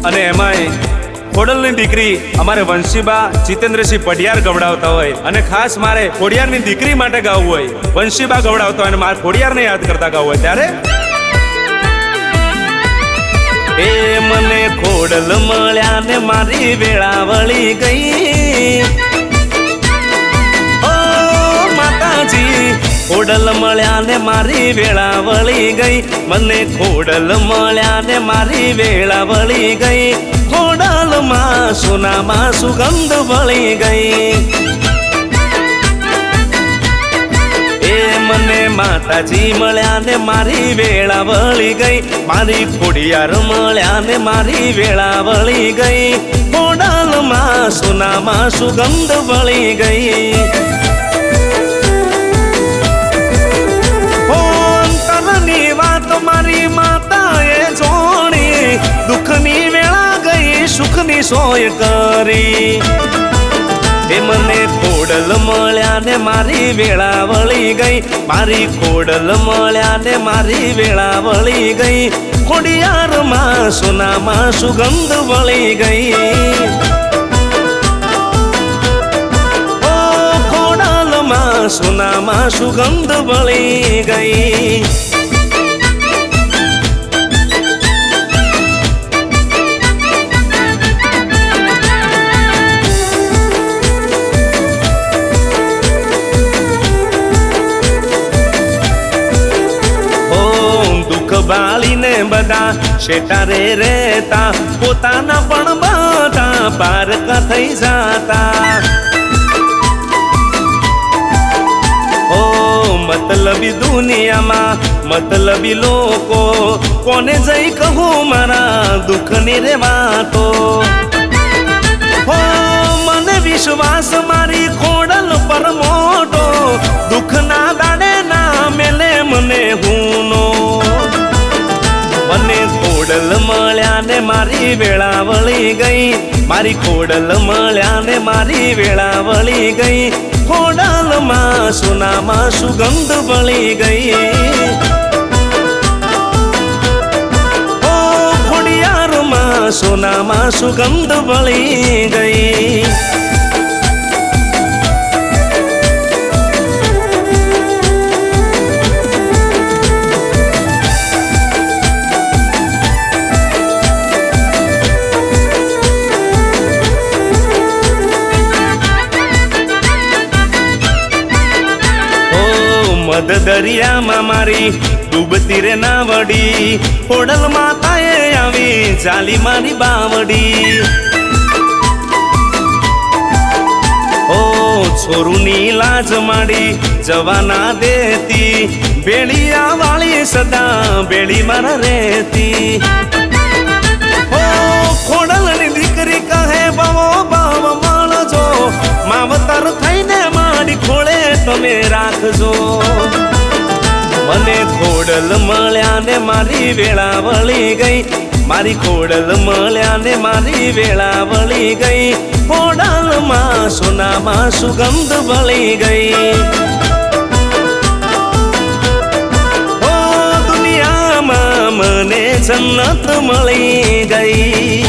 અને એમાંય ખોડલની દીકરી અમારે વંશીબા જીતેન્દ્રસિંહ પઢિયાર ગવડાવતા હોય અને ખાસ મારે ખોડિયારની દીકરી માટે ગાવું હોય, વંશીબા ગવડાવતા હોય અને મારે ખોડિયારને યાદ કરતા ગાવું હોય ત્યારે એ મને ખોડલ મળ્યા ને મારી વેળા વળી ગઈ, ઓ માતાજી ખોડલ મળ્યા ને મારી વેળા વળી ગઈ, મને ખોડલ મળ્યા ને મારી વેળા વળી ગઈ, ખોડલમાં સોનામાં સુગંધ વળી ગઈ, એ મને માતાજી મળ્યા ને મારી વેળા વળી ગઈ, મારી ખોડિયાર મળ્યા ને મારી વેળા વળી ગઈ, ખોડલમાં સોનામાં સુગંધ વળી ગઈ, અંતરની વાત મારી માતાએ જોણી, દુઃખની વેળા ગઈ સુખની સોય કરી, એ મને ખોડલ મળ્યા ને મારી વેળા વળી ગઈ, મારી ખોડલ મળ્યા ને મારી વેળા વળી ગઈ, ખોડિયારમાં સોનામાં સુગંધ વળી ગઈ, ઓ ખોડલમાં સોનામાં સુગંધ વળી ગઈ, બાળીને બધા શેટારે રહેતા, પોતાના પણ બધા પારકા થઈ જાતા, ઓ મતલબી દુનિયામાં મતલબી લોકો, કોને જઈ કહું મારા દુઃખની રે વાતો, હો મને વિશ્વાસ મારી ખોડલ પર મોટો, દુઃખના દાડે ના મેલે મને હુંનો, મને ખોડલ મળ્યા ને મારી વેળા વળી ગઈ, મારી ખોડલ મળ્યા ને મારી વેળા વળી ગઈ, ખોડલમાં સોનામાં સુગંધ વળી ગઈ, ઓ ખોડિયારમાં સોનામાં સુગંધ વળી ગઈ, મધ દરિયામાં મારી ડૂબતી રે નાવડી, ખોડલ માતાએ આવી ચાલી મારી બાવડી, ઓ છોરુની લાજ માડી જવાના દેતી, બેળિયા વાળી સદા બેળી મારા રહેતી, ઓ ખોડલની દીકરી કહે બવો બાવ મળજો, માવતર થઈને મારી ખોળે તમે રાખજો, મને ખોડલ મળ્યા ને મારી વેળા વળી ગઈ, મારી ખોડલ મળ્યા ને મારી વેળા વળી ગઈ, ખોડલમાં સોનામાં સુગંધ વળી ગઈ, ઓ દુનિયામાં મને જન્નત મળી ગઈ.